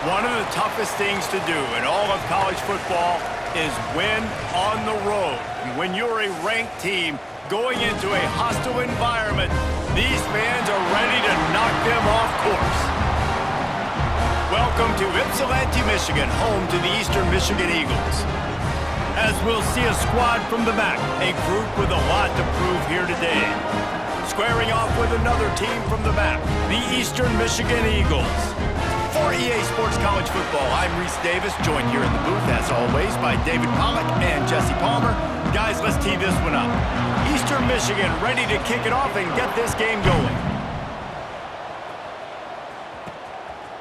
One of the toughest things to do in all of college football is win on the road. And when you're a ranked team going into a hostile environment, these fans are ready to knock them off course. Welcome to Ypsilanti, Michigan, home to the Eastern Michigan Eagles. As we'll see a squad from the back, a group with a lot to prove here today. Squaring off with another team from the back, the Eastern Michigan Eagles. For EA Sports College Football, I'm Reese Davis, joined here in the booth, as always, by David Pollack and Jesse Palmer. Guys, let's tee this one up. Eastern Michigan ready to kick it off and get this game going.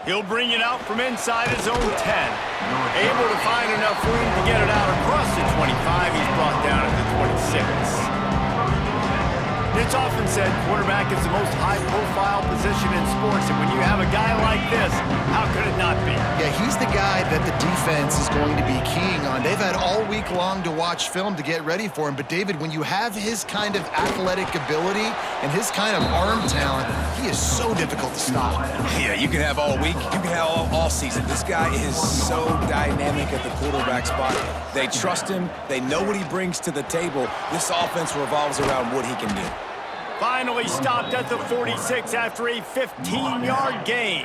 He'll bring it out from inside his own 10. Able to find enough room to get it out across the 25. He's brought down at the 26. It's often said quarterback is the most high-profile position in sports, and when you have a guy like this, how could it not be? Yeah, he's the guy that the defense is going to be keying on. They've had all week long to watch film to get ready for him, but David, when you have his kind of athletic ability and his kind of arm talent, he is so difficult to stop. Yeah, you can have all week, you can have all season. This guy is so dynamic at the quarterback spot. They trust him. They know what he brings to the table. This offense revolves around what he can do. Finally stopped at the 46 after a 15-yard gain.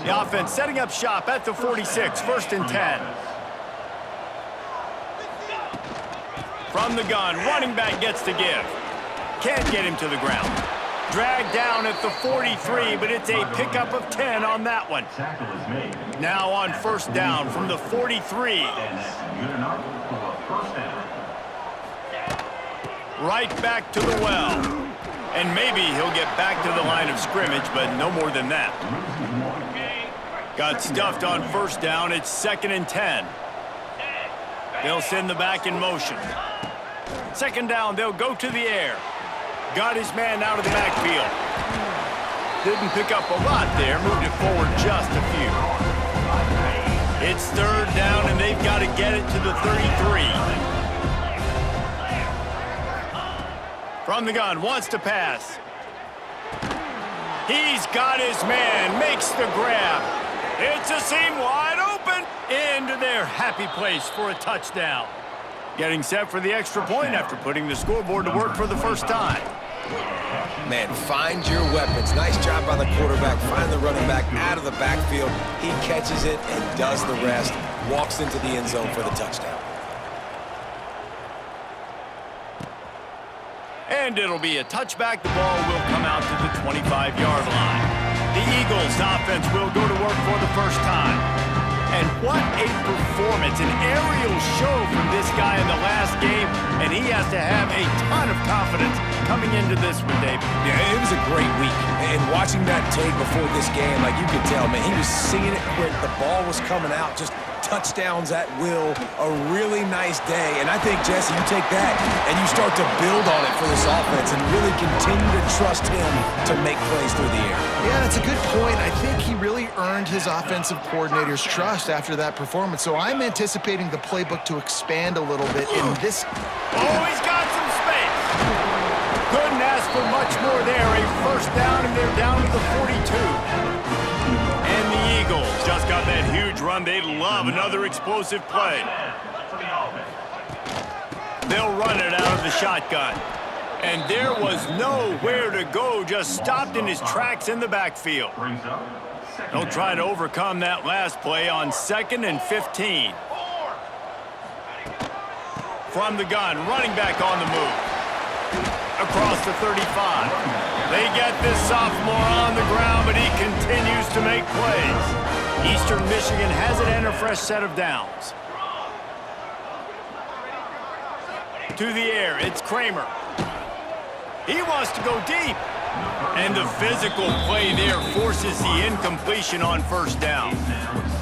The offense setting up shop at the 46, 1st and 10. From the gun, running back gets to give. Can't get him to the ground. Dragged down at the 43, but it's a pickup of 10 on that one. Now on 1st down from the 43. Right back to the well. And maybe he'll get back to the line of scrimmage, but no more than that. Got stuffed on 1st down. It's 2nd and 10. They'll send the back in motion. 2nd down, they'll go to the air. Got his man out of the backfield. Didn't pick up a lot there. Moved it forward just a few. It's 3rd down, and they've got to get it to the 33. From the gun, wants to pass. He's got his man, makes the grab. It's a seam wide open. Into their happy place for a touchdown. Getting set for the extra point after putting the scoreboard to work for the first time. Man, find your weapons. Nice job by the quarterback. Find the running back out of the backfield. He catches it and does the rest. Walks into the end zone for the touchdown. And it'll be a touchback. The ball will come out to the 25-yard line. The Eagles offense will go to work for the first time. And what a performance, an aerial show from this guy in the last game, and he has to have a ton of confidence coming into this one, David. Yeah, it was a great week. And watching that tape before this game, like you could tell, man, he was seeing it quick. The ball was coming out, just touchdowns at will, a really nice day. And I think, Jesse, you take that and you start to build on it for this offense and really continue to trust him to make plays through the air. Yeah, that's a good point. I think he really earned his offensive coordinator's trust after that performance. So I'm anticipating the playbook to expand a little bit in this. Oh, he's got some space. Couldn't ask for much more there. A 1st down, and they're down to the 42. And the Eagles just got that huge run. They love another explosive play. They'll run it out of the shotgun. And there was nowhere to go, just stopped in his tracks in the backfield. They'll try to overcome that last play on 2nd and 15. From the gun, running back on the move. Across the 35. They get this sophomore on the ground, but he continues to make plays. Eastern Michigan has it and a fresh set of downs. To the air, it's Kramer. He wants to go deep. And the physical play there forces the incompletion on 1st down.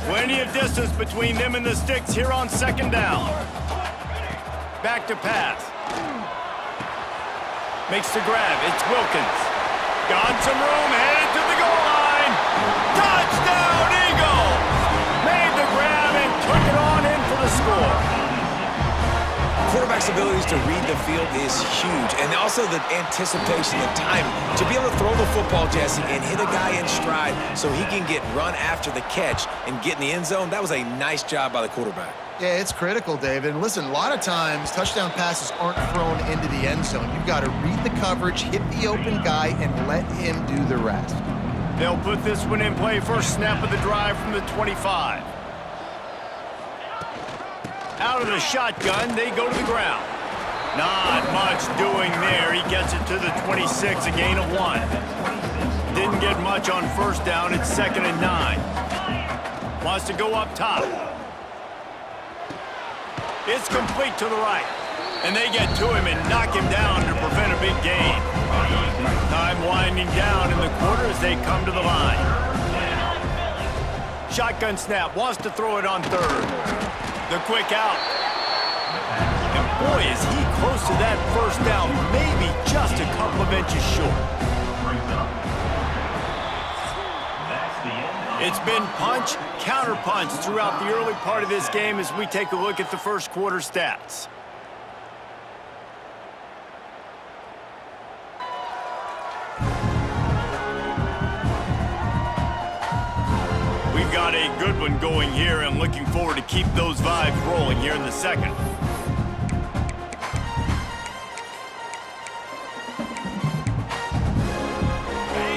Plenty of distance between them and the sticks here on 2nd down. Back to pass. Makes the grab. It's Wilkins. Got some room, headed to the goal line. Touchdown, Eagles! Made the grab and took it on in for the score. quarterback's abilities to read the field is huge, and also the anticipation, the timing. To be able to throw the football, Jesse, and hit a guy in stride so he can get run after the catch and get in the end zone, that was a nice job by the quarterback. Yeah, it's critical, David. And listen, a lot of times touchdown passes aren't thrown into the end zone. You've got to read the coverage, hit the open guy, and let him do the rest. They'll put this one in play. First snap of the drive from the 25. Out of the shotgun, they go to the ground. Not much doing there. He gets it to the 26, a gain of 1. Didn't get much on first down. It's 2nd and 9. Wants to go up top. It's complete to the right. And they get to him and knock him down to prevent a big gain. Time winding down in the quarter as they come to the line. Shotgun snap. Wants to throw it on third. The quick out. And boy, is he close to that first down. Maybe just a couple of inches short. It's been punch, counter punch throughout the early part of this game as we take a look at the first quarter stats. We've got a good one going here and looking forward to keep those vibes rolling here in the second.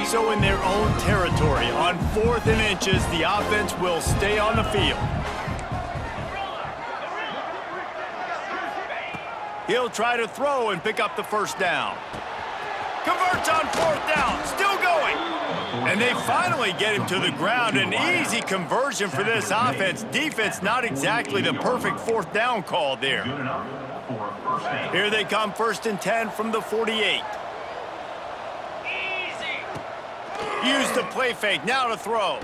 So in their own territory, on 4th and inches, the offense will stay on the field. He'll try to throw and pick up the first down. Converts on 4th down, still going. And they finally get him to the ground. An easy conversion for this offense. Defense not exactly the perfect 4th down call there. Here they come, 1st and 10 from the 48. Use the play fake, now to throw.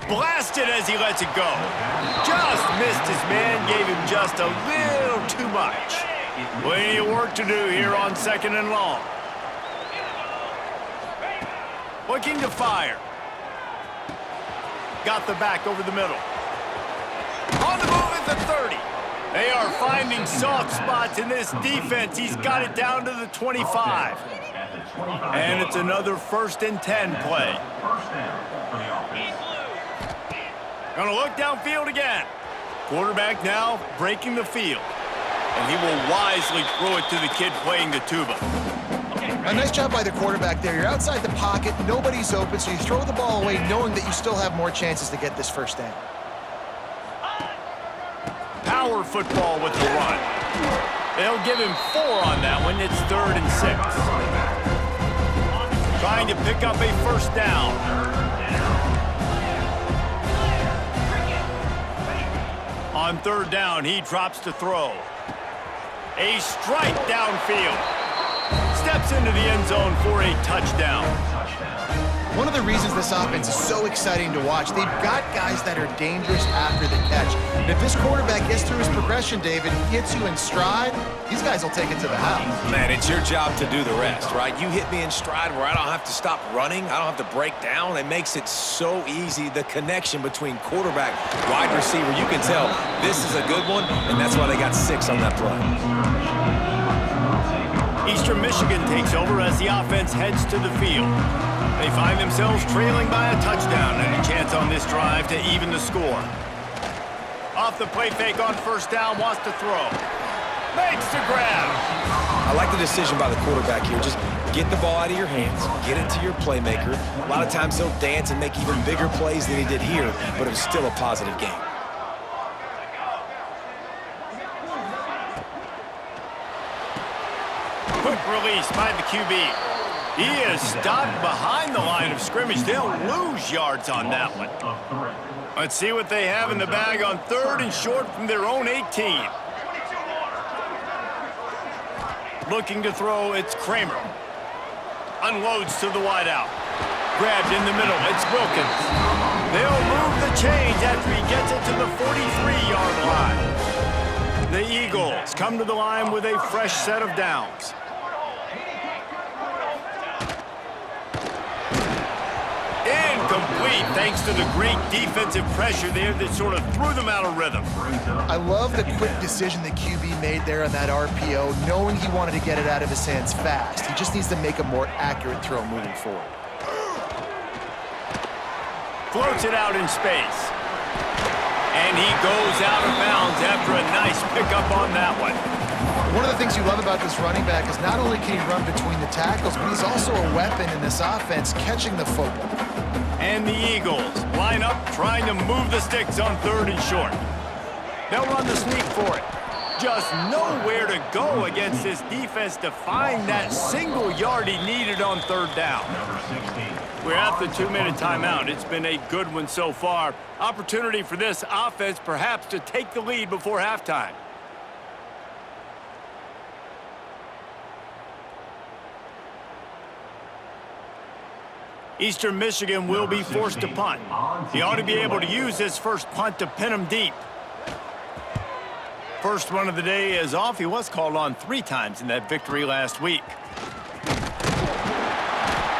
Blasted as he lets it go. Just missed his man, gave him just a little too much. Plenty of work to do here on 2nd and long. Looking to fire. Got the back over the middle. On the move at the 30. They are finding soft spots in this defense. He's got it down to the 25. And it's another 1st and 10 play. Gonna look downfield again. Quarterback now breaking the field. And he will wisely throw it to the kid playing the tuba. A nice job by the quarterback there. You're outside the pocket, nobody's open, so you throw the ball away knowing that you still have more chances to get this first down. Power football with the run. They'll give him 4 on that one. It's 3rd and 6. Trying to pick up a first down. On 3rd down, he drops to throw. A strike downfield. Steps into the end zone for a touchdown. One of the reasons this offense is so exciting to watch, they've got guys that are dangerous after the catch. And if this quarterback gets through his progression, David, gets you in stride, these guys will take it to the house. Man, it's your job to do the rest, right? You hit me in stride where I don't have to stop running. I don't have to break down. It makes it so easy, the connection between quarterback, wide receiver. You can tell this is a good one, and that's why they got 6 on that play. Eastern Michigan takes over as the offense heads to the field. They find themselves trailing by a touchdown and a chance on this drive to even the score. Off the play fake on 1st down, wants to throw. Makes the grab. I like the decision by the quarterback here. Just get the ball out of your hands, get it to your playmaker. A lot of times he'll dance and make even bigger plays than he did here, but it was still a positive game. Quick release by the QB. He is stopped behind the line of scrimmage. They'll lose yards on that one. Let's see what they have in the bag on 3rd and short from their own 18. Looking to throw, it's Kramer. Unloads to the wideout. Grabbed in the middle, it's Wilkins. They'll move the chains after he gets it to the 43-yard line. The Eagles come to the line with a fresh set of downs. complete thanks to the great defensive pressure there that sort of threw them out of rhythm. I love the quick decision the QB made there on that RPO, knowing he wanted to get it out of his hands fast. He just needs to make a more accurate throw moving forward. Floats it out in space. And he goes out of bounds after a nice pickup on that one. One of the things you love about this running back is not only can he run between the tackles, but he's also a weapon in this offense catching the football. And the Eagles line up trying to move the sticks on 3rd and short. They'll run the sneak for it. Just nowhere to go against this defense to find that single yard he needed on 3rd down. We're at the 2-minute timeout. It's been a good one so far. Opportunity for this offense perhaps to take the lead before halftime. Eastern Michigan will be forced to punt. He ought to be able to use his first punt to pin him deep. First one of the day is off. He was called on 3 times in that victory last week.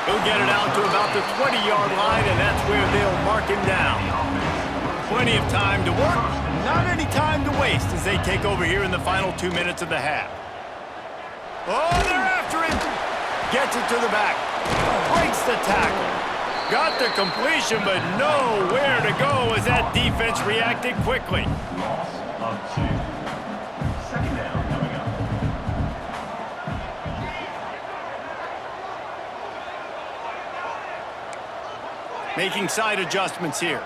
He'll get it out to about the 20-yard line, and that's where they'll mark him down. Plenty of time to work, not any time to waste as they take over here in the final 2 minutes of the half. Oh, they're after him. Gets it to the back. Breaks the tackle. Got the completion, but nowhere to go as that defense reacted quickly. Loss of 2. Second down coming up. Making side adjustments here.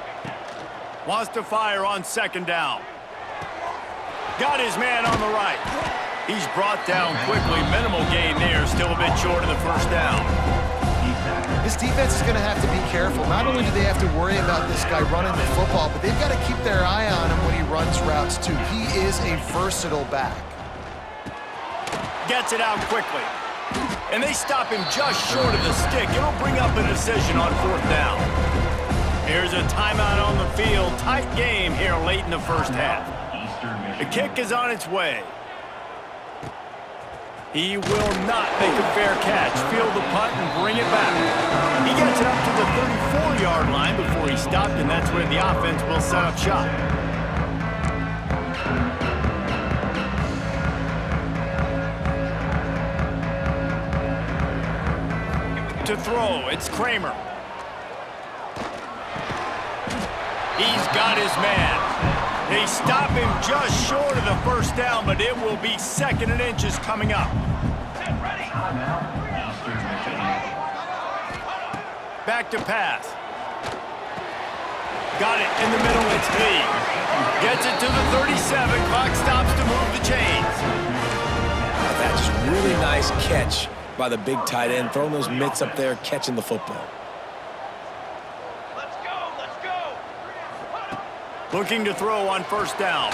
Wants to fire on 2nd down. Got his man on the right. He's brought down quickly. Minimal gain there. Still a bit short of the 1st down. This defense is going to have to be careful. Not only do they have to worry about this guy running the football, but they've got to keep their eye on him when he runs routes too. He is a versatile back. Gets it out quickly. And they stop him just short of the stick. It'll bring up a decision on 4th down. Here's a timeout on the field. Tight game here late in the first half. The kick is on its way. He will not make a fair catch. Field the punt and bring it back. He gets it up to the 34-yard line before he stopped, and that's where the offense will set up shop. To throw, it's Kramer. He's got his man. They stop him just short of the 1st down, but it will be 2nd and inches coming up. Back to pass. Got it in the middle, it's Lee. Gets it to the 37, clock stops to move the chains. That's just really nice catch by the big tight end, throwing those mitts up there, catching the football. Looking to throw on 1st down.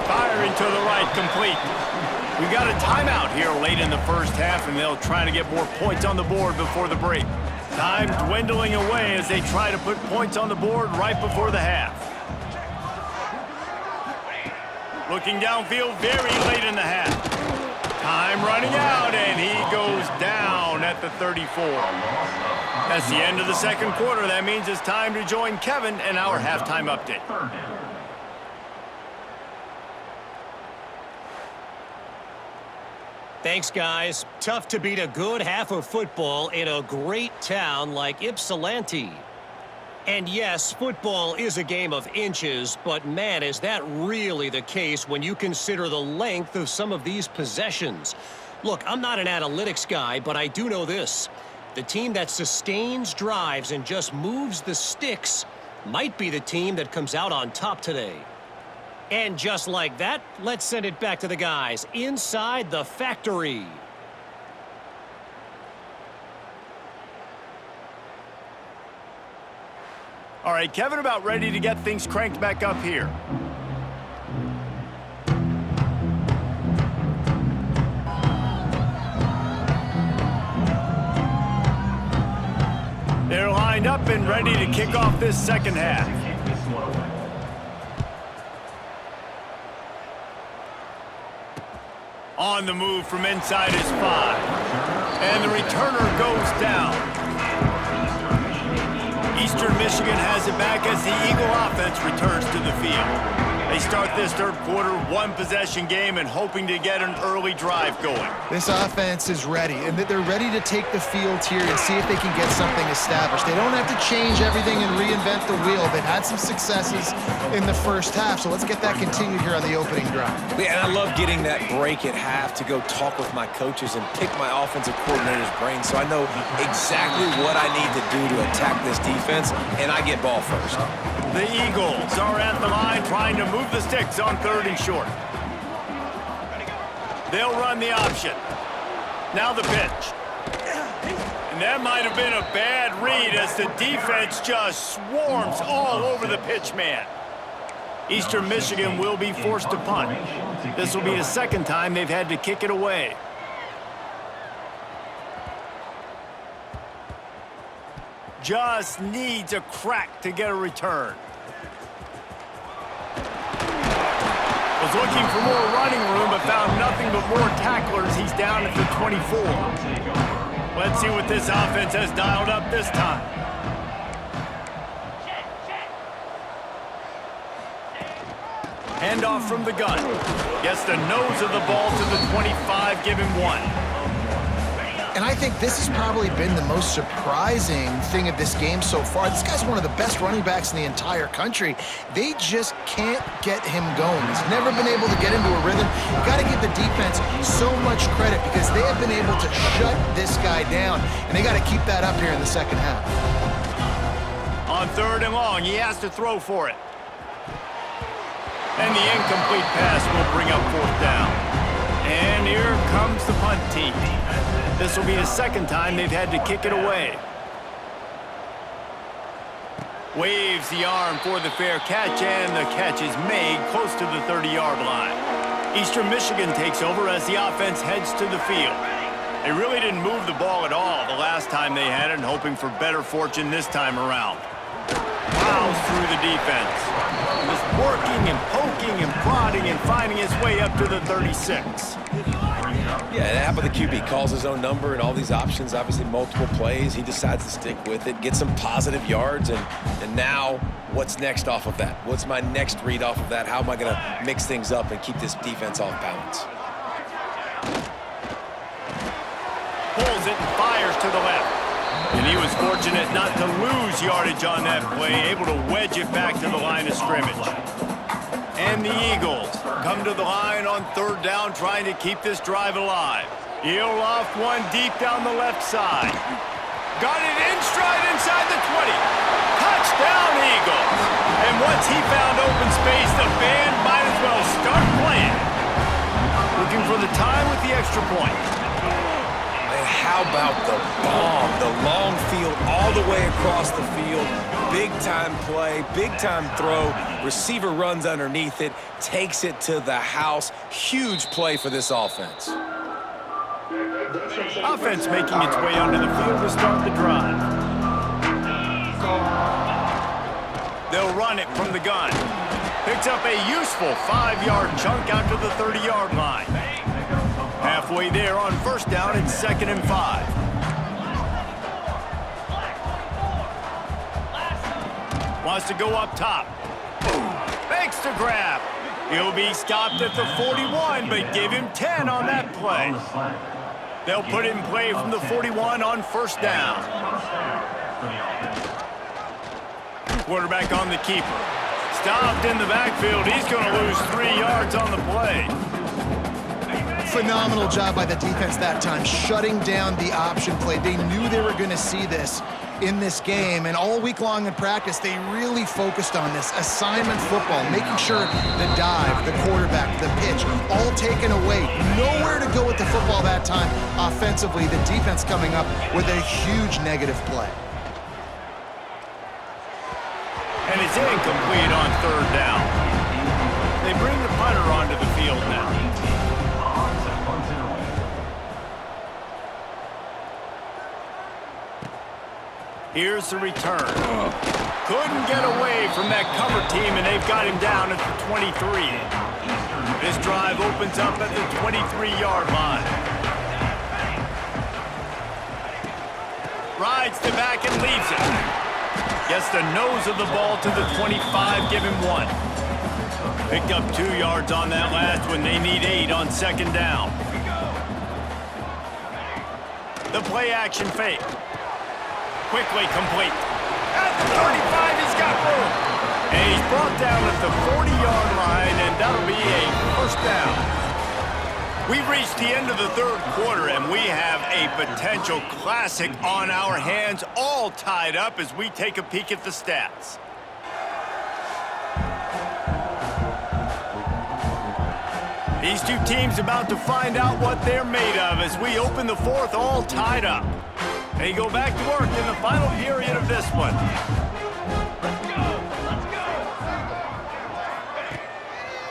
Firing to the right, complete. We got a timeout here late in the first half, and they'll try to get more points on the board before the break. Time dwindling away as they try to put points on the board right before the half. Looking downfield very late in the half. Time running out, and he goes down at the 34. That's the end of the 2nd quarter. That means it's time to join Kevin in our halftime update. Thanks, guys. Tough to beat a good half of football in a great town like Ypsilanti. And yes, football is a game of inches, but man, is that really the case when you consider the length of some of these possessions. Look, I'm not an analytics guy, but I do know this. The team that sustains drives and just moves the sticks might be the team that comes out on top today. And just like that, let's send it back to the guys inside the factory. All right, Kevin, about ready to get things cranked back up here. They're lined up and ready to kick off this 2nd half. On the move from inside his 5. And the returner goes down. Eastern Michigan has it back as the Eagle offense returns to the field. They start this third quarter one-possession game and hoping to get an early drive going. This offense is ready, and they're ready to take the field here and see if they can get something established. They don't have to change everything and reinvent the wheel. They've had some successes in the first half, so let's get that continued here on the opening drive. Yeah, and I love getting that break at half to go talk with my coaches and pick my offensive coordinator's brain so I know exactly what I need to do to attack this defense, and I get ball first. The Eagles are at the line trying to move the sticks on 3rd and short. They'll run the option. Now the pitch. And that might have been a bad read as the defense just swarms all over the pitch man. Eastern Michigan will be forced to punt. This will be the second time they've had to kick it away. Just needs a crack to get a return. Was looking for more running room, but found nothing but more tacklers. He's down at the 24. Let's see what this offense has dialed up this time. Handoff from the gun. Gets the nose of the ball to the 25, give him 1. And I think this has probably been the most surprising thing of this game so far. This guy's one of the best running backs in the entire country. They just can't get him going. He's never been able to get into a rhythm. You got to give the defense so much credit because they have been able to shut this guy down, and they got to keep that up here in the second half. On 3rd and long, he has to throw for it. And the incomplete pass will bring up 4th down. And here comes the punt team. This will be the second time they've had to kick it away. Waves the arm for the fair catch, and the catch is made close to the 30-yard line. Eastern Michigan takes over as the offense heads to the field. They really didn't move the ball at all the last time they had it, and hoping for better fortune this time around. Plows through the defense. Just working and poking and prodding and finding his way up to the 36. Yeah, and how about the QB? Calls his own number and all these options, obviously multiple plays. He decides to stick with it, get some positive yards, and now what's next off of that? What's my next read off of that? How am I going to mix things up and keep this defense off balance? Pulls it and fires to the left. And he was fortunate not to lose yardage on that play, able to wedge it back to the line of scrimmage. And the Eagles come to the line on 3rd down, trying to keep this drive alive. He'll off one deep down the left side. Got it in stride inside the 20. Touchdown, Eagles. And once he found open space, the band might as well start playing. Looking for the time with the extra point. And how about the bomb, the long field all the way across the field? Big-time play, big-time throw. Receiver runs underneath it, takes it to the house. Huge play for this offense. Offense making its way onto the field to start the drive. They'll run it from the gun. Picks up a useful 5-yard chunk out to the 30-yard line. Halfway there on 1st down and 2nd and 5. Wants to go up top. Makes the grab. He'll be stopped at the 41, but give him 10 on that play. They'll put it in play from the 41 on 1st down. Quarterback on the keeper. Stopped in the backfield. He's going to lose 3 yards on the play. Phenomenal job by the defense that time, shutting down the option play. They knew they were going to see this in this game, and all week long in practice, they really focused on this assignment football, making sure the dive, the quarterback, the pitch, all taken away. Nowhere to go with the football that time offensively. The defense coming up with a huge negative play. And it's incomplete on 3rd down. They bring the punter onto the field now. Here's the return. Couldn't get away from that cover team, and they've got him down at the 23. This drive opens up at the 23-yard line. Rides to back and leaves it. Gets the nose of the ball to the 25, give him 1. Picked up 2 yards on that last one. They need 8 on second down. The play action fake. Quickly complete. At the 35, he's got room. And he's brought down at the 40-yard line, and that'll be a first down. We've reached the end of the third quarter, and we have a potential classic on our hands, all tied up as we take a peek at the stats. These two teams about to find out what they're made of as we open the fourth, all tied up. They go back to work in the final period of this one.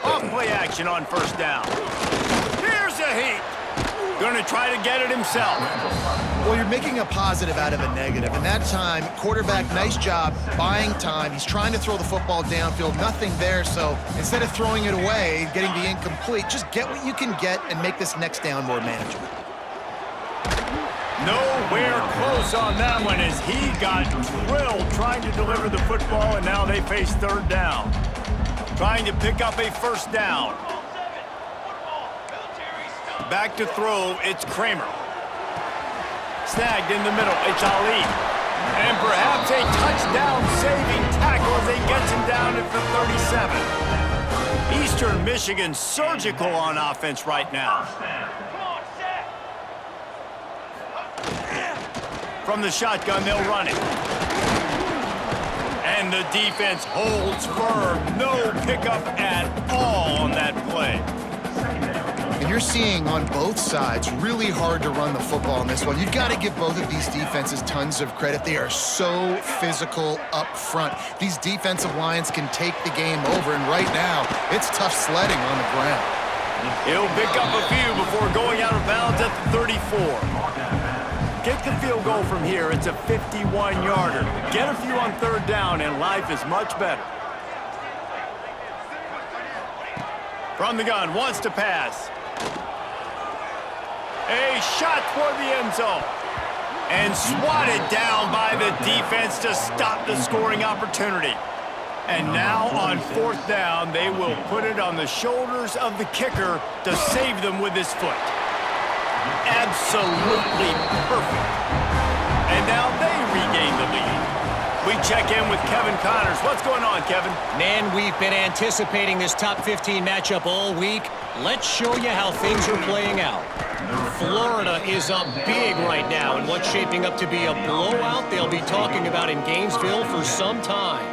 Off play action on first down. Here's a heat. Going to try to get it himself. Well, you're making a positive out of a negative. And that time, quarterback, nice job buying time. He's trying to throw the football downfield. Nothing there, so instead of throwing it away, getting the incomplete, just get what you can get and make this next down more manageable. Nowhere close on that one as he got drilled trying to deliver the football, and now they face third down. Trying to pick up a first down. Back to throw, it's Kramer. Snagged in the middle, it's Ali. And perhaps a touchdown-saving tackle as he gets him down at the 37. Eastern Michigan surgical on offense right now. From the shotgun, they'll run it. And the defense holds firm. No pickup at all on that play. And you're seeing on both sides really hard to run the football in this one. You've got to give both of these defenses tons of credit. They are so physical up front. These defensive lines can take the game over, and right now, it's tough sledding on the ground. He'll pick up a few before going out of bounds at the 34. Get the field goal from here. It's a 51-yarder. Get a few on third down, and life is much better. From the gun, wants to pass. A shot toward the end zone. And swatted down by the defense to stop the scoring opportunity. And now on fourth down, they will put it on the shoulders of the kicker to save them with his foot. Absolutely perfect. And now they regain the lead. We check in with Kevin Connors. What's going on, Kevin? Man, we've been anticipating this top 15 matchup all week. Let's show you how things are playing out. Florida is up big right now in what's shaping up to be a blowout they'll be talking about in Gainesville for some time.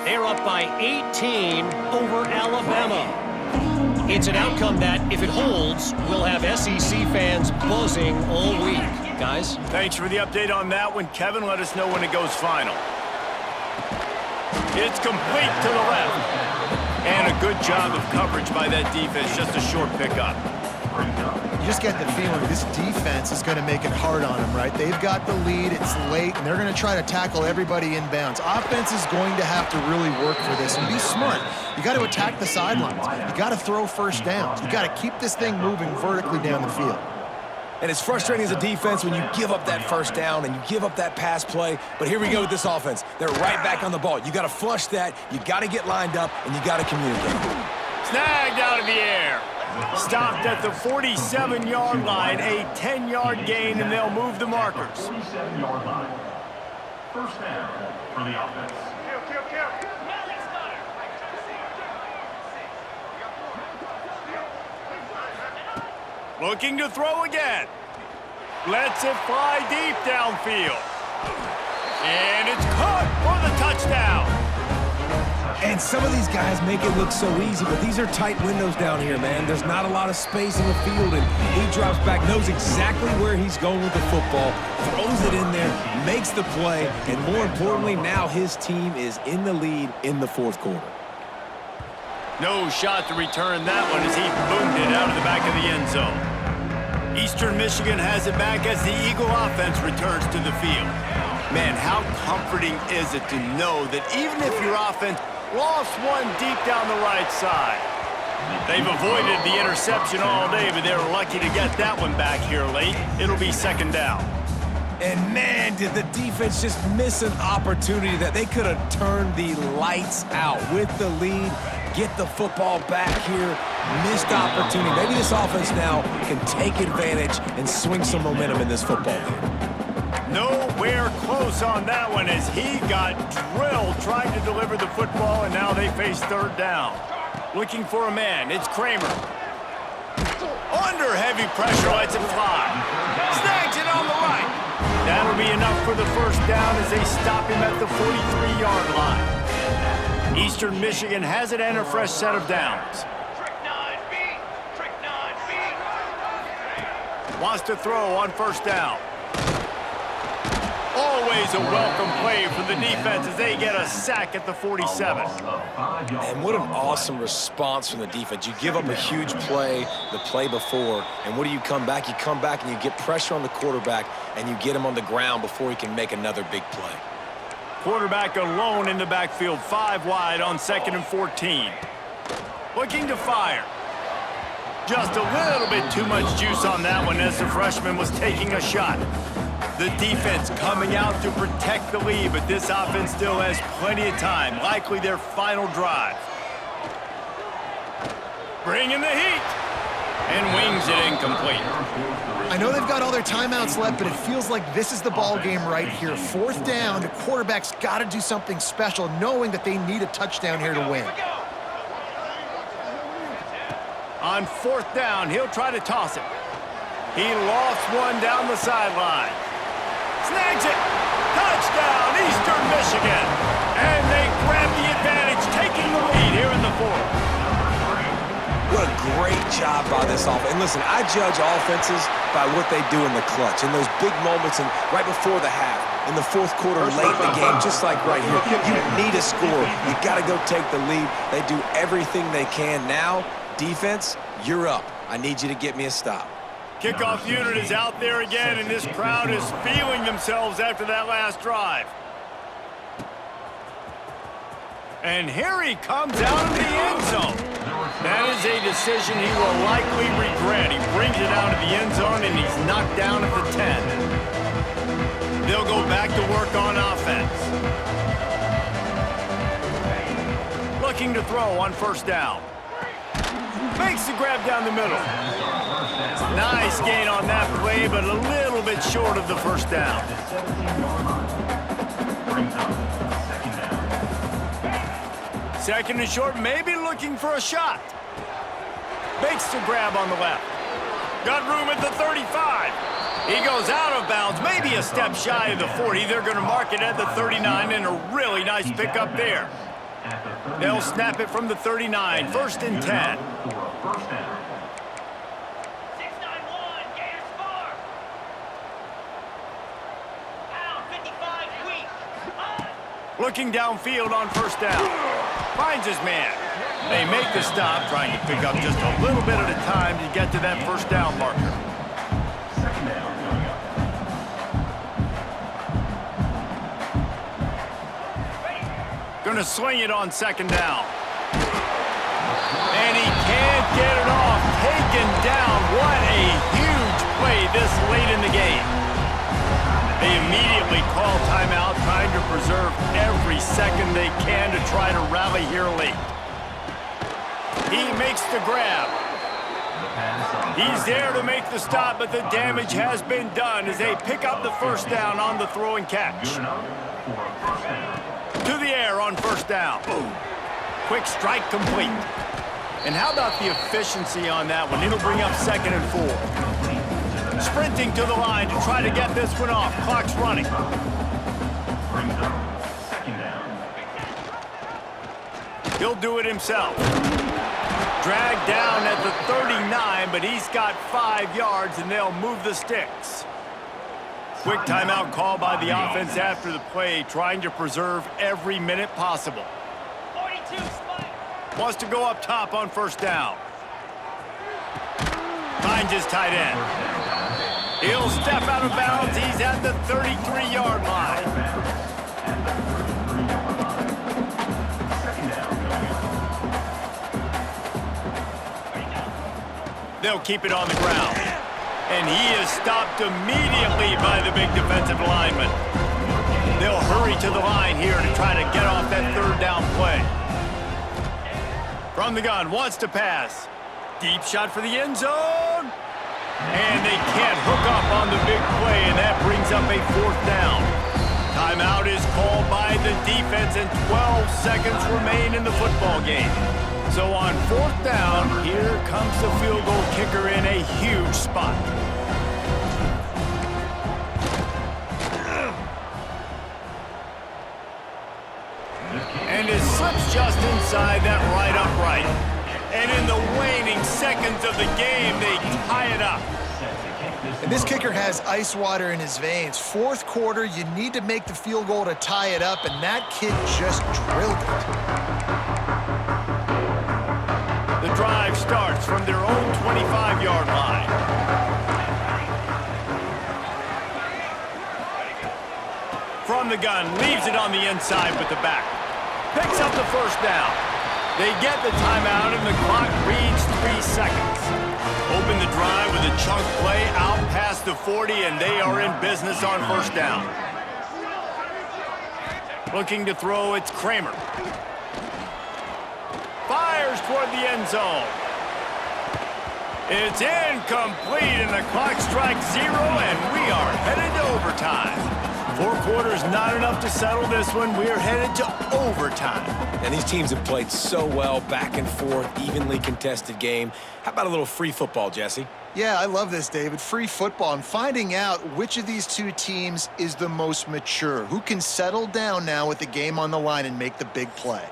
They're up by 18 over Alabama. It's an outcome that, if it holds, will have SEC fans buzzing all week. Guys? Thanks for the update on that one, Kevin. Let us know when it goes final. It's complete to the left. And a good job of coverage by that defense. Just a short pickup. You just get the feeling this defense is going to make it hard on them, right? They've got the lead, it's late, and they're going to try to tackle everybody inbounds. Offense is going to have to really work for this and be smart. You got to attack the sidelines. You got to throw first downs. You got to keep this thing moving vertically down the field. And it's frustrating as a defense when you give up that first down and you give up that pass play. But here we go with this offense. They're right back on the ball. You got to flush that. You got to get lined up, and you got to communicate. Snagged out of the air. Stopped at the 47-yard line, a 10-yard gain, and they'll move the markers. 47-yard line. First down for the offense. Looking to throw again. Lets it fly deep downfield. And it's caught for the touchdown. And some of these guys make it look so easy, but these are tight windows down here, man. There's not a lot of space in the field, and he drops back, knows exactly where he's going with the football, throws it in there, makes the play, and more importantly, now his team is in the lead in the fourth quarter. No shot to return that one as he boomed it out of the back of the end zone. Eastern Michigan has it back as the Eagle offense returns to the field. Man, how comforting is it to know that even if your offense lost one deep down the right side, they've avoided the interception all day, but they're lucky to get that one back here late. It'll be second down. And man, did the defense just miss an opportunity that they could have turned the lights out with the lead. Get the football back here. Missed opportunity. Maybe this offense now can take advantage and swing some momentum in this football game. Nowhere close on that one as he got drilled trying to deliver the football, and now they face third down. Looking for a man. It's Kramer. Under heavy pressure, lets it fly. Snags it on the right. That'll be enough for the first down as they stop him at the 43-yard line. Eastern Michigan has it and a fresh set of downs. Wants to throw on first down. Always a welcome play for the defense as they get a sack at the 47. And what an awesome response from the defense. You give up a huge play the play before, and what do you come back? You come back and you get pressure on the quarterback, and you get him on the ground before he can make another big play. Quarterback alone in the backfield, 5 wide on 2nd and 14. Looking to fire. Just a little bit too much juice on that one as the freshman was taking a shot. The defense coming out to protect the lead, but this offense still has plenty of time, likely their final drive. Bringing the heat, and wings it incomplete. I know they've got all their timeouts left, but it feels like this is the ball game right here. 4th down, the quarterback's got to do something special, knowing that they need a touchdown here to win. On 4th down, he'll try to toss it. He lofts one down the sideline. Snags it. Touchdown, Eastern Michigan. And they grab the advantage, taking the lead here in the 4th. What a great job by this offense. And listen, I judge offenses by what they do in the clutch, in those big moments and right before the half, in the 4th quarter, late in the game, just like right here. You need a score. You got to go take the lead. They do everything they can. Now, defense, you're up. I need you to get me a stop. Kickoff unit is out there again, and this crowd is feeling themselves after that last drive. And here he comes out of the end zone. That is a decision he will likely regret. He brings it out of the end zone, and he's knocked down at the 10. They'll go back to work on offense. Looking to throw on first down. Makes the grab down the middle. Nice gain on that play, but a little bit short of the first down. Second and short, maybe looking for a shot. Makes the grab on the left. Got room at the 35. He goes out of bounds, maybe a step shy of the 40. They're going to mark it at the 39, and a really nice pickup there. They'll snap it from the 39, 1st and 10. Looking downfield on first down. Finds his man. They make the stop, trying to pick up just a little bit at a time to get to that first down marker. Going to swing it on 2nd down. And he can't get it off. Taken down. What a huge play this late in the game. They immediately call timeout, trying to preserve every second they can to try to rally here late. He makes the grab. He's there to make the stop, but the damage has been done as they pick up the first down on the throw and catch. To the air on first down. Quick strike complete. And how about the efficiency on that one? It'll bring up 2nd and 4. Sprinting to the line to try to get this one off. Clock's running. He'll do it himself. Dragged down at the 39, but he's got 5 yards, and they'll move the sticks. Quick timeout call by the offense after the play, trying to preserve every minute possible. 42 wants to go up top on first down. Finds his tight end. He'll step out of bounds. He's at the 33-yard line. They'll keep it on the ground. And he is stopped immediately by the big defensive lineman. They'll hurry to the line here to try to get off that third down play. From the gun, wants to pass. Deep shot for the end zone. And they can't hook up on the big play, and that brings up a fourth down. Timeout is called by the defense, and 12 seconds remain in the football game. So on fourth down, here comes the field goal kicker in a huge spot. And it slips just inside that right upright. And in the waning seconds of the game, they tie it up. And this kicker has ice water in his veins. Fourth quarter, you need to make the field goal to tie it up, and that kid just drilled it. The drive starts from their own 25-yard line. From the gun, leaves it on the inside with the back. Picks up the first down. They get the timeout, and the clock reads 3 seconds. Open the drive with a chunk play out past the 40, and they are in business on first down. Looking to throw, it's Kramer. Fires toward the end zone. It's incomplete, and the clock strikes 0, and we are headed to overtime. 4 quarters not enough to settle this one. We're headed to overtime. And these teams have played so well, back and forth, evenly contested game. How about a little free football, Jesse? Yeah, I love this, David. Free football. I'm finding out which of these two teams is the most mature, who can settle down now with the game on the line and make the big play.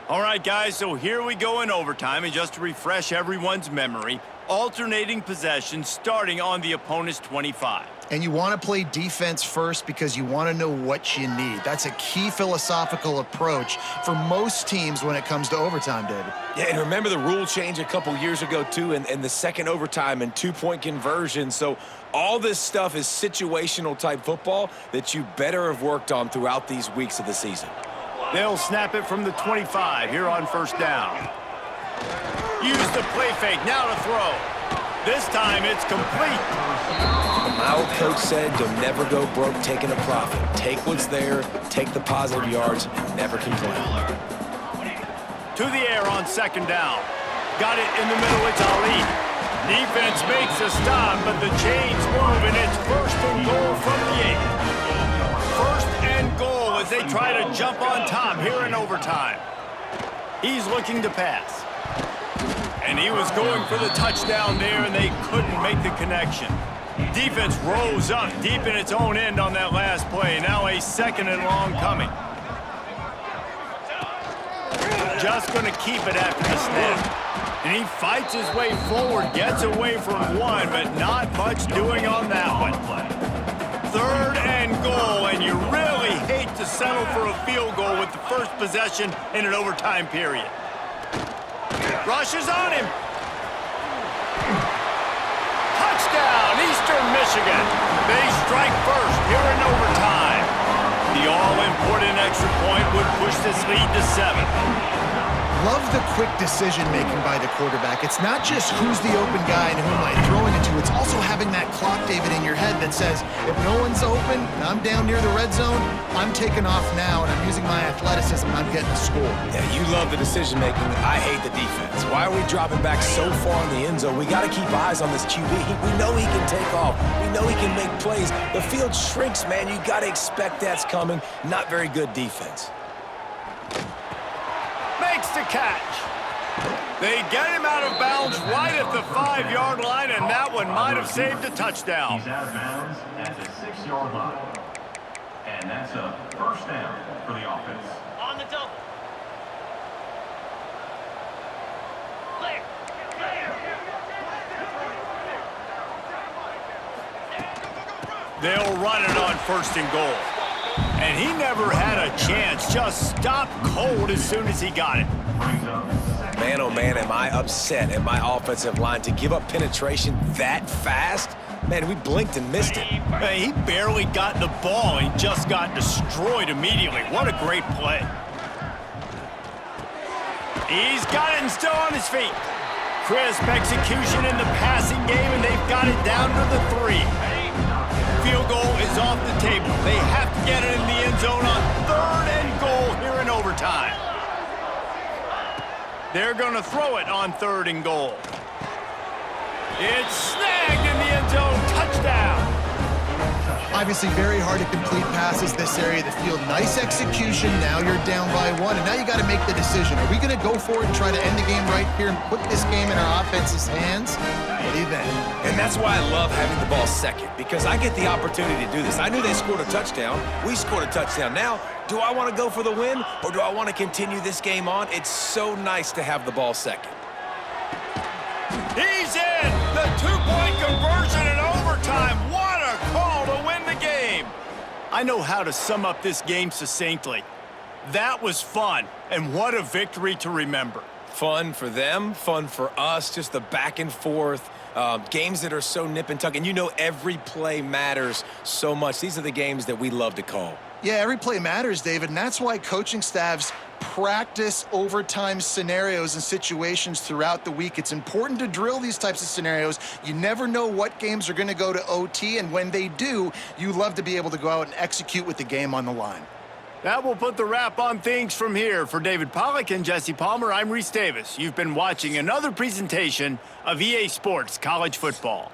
All right, guys, so here we go in overtime, and just to refresh everyone's memory, alternating possession starting on the opponent's 25. And you want to play defense first because you want to know what you need. That's a key philosophical approach for most teams when it comes to overtime, David. Yeah, and remember the rule change a couple years ago, too, and the second overtime and two-point conversion. So all this stuff is situational type football that you better have worked on throughout these weeks of the season. They'll snap it from the 25 here on first down. Use the play fake, now to throw. This time it's complete. My old coach said you'll never go broke taking a profit. Take what's there, take the positive yards, and never complain. To the air on second down. Got it in the middle, it's Ali. Defense makes a stop, but the chains move, and it's first and goal from the 8. First and goal as they try to jump on top here in overtime. He's looking to pass. And he was going for the touchdown there, and they couldn't make the connection. Defense rose up deep in its own end on that last play. Now a second and long coming. Just going to keep it after the snap. And he fights his way forward, gets away from one, but not much doing on that one. Third and goal, and you really hate to settle for a field goal with the first possession in an overtime period. Rushes on him. Touchdown, Eastern Michigan. They strike first here in overtime. The all-important extra point would push this lead to 7. Love the quick decision-making by the quarterback. It's not just who's the open guy and who am I throwing it to. It's also having that clock, David, in your head that says, if no one's open and I'm down near the red zone, I'm taking off now and I'm using my athleticism and I'm getting a score. Yeah, you love the decision-making. I hate the defense. Why are we dropping back so far in the end zone? We got to keep eyes on this QB. We know he can take off. We know he can make plays. The field shrinks, man. You got to expect that's coming. Not very good defense. Makes the catch. They get him out of bounds right at the 5-yard line, and that one might have saved a touchdown. He's out of bounds at the 6-yard line. And that's a first down for the offense. On the double. Clear. They'll run it on first and goal. And he never had a chance, just stopped cold as soon as he got it. Man, oh man, am I upset at my offensive line to give up penetration that fast? Man, we blinked and missed it. Hey, he barely got the ball. He just got destroyed immediately. What a great play. He's got it and still on his feet. Crisp execution in the passing game, and they've got it down to the 3. Field goal is off the table. They have to get it in the end zone on 3rd and goal here in overtime. They're going to throw it on 3rd and goal. It's snagged in the end zone. Touchdown. Obviously very hard to complete passes this area of the field. Nice execution. Now you're down by 1, and now you got to make the decision. Are we going to go for it and try to end the game right here and put this game in our offense's hands? What do you think? And that's why I love having the ball second, because I get the opportunity to do this. I knew they scored a touchdown. We scored a touchdown. Now, do I want to go for the win, or do I want to continue this game on? It's so nice to have the ball second. He's in! The 2-point conversion in overtime. What a call to win the game! I know how to sum up this game succinctly. That was fun, and what a victory to remember. Fun for them, fun for us, just the back and forth, games that are so nip and tuck, and you know every play matters so much. These are the games that we love to call. Yeah, every play matters, David, and that's why coaching staffs practice overtime scenarios and situations throughout the week. It's important to drill these types of scenarios. You never know what games are going to go to OT, and when they do, you love to be able to go out and execute with the game on the line. That will put the wrap on things from here. For David Pollack and Jesse Palmer, I'm Reese Davis. You've been watching another presentation of EA Sports College Football.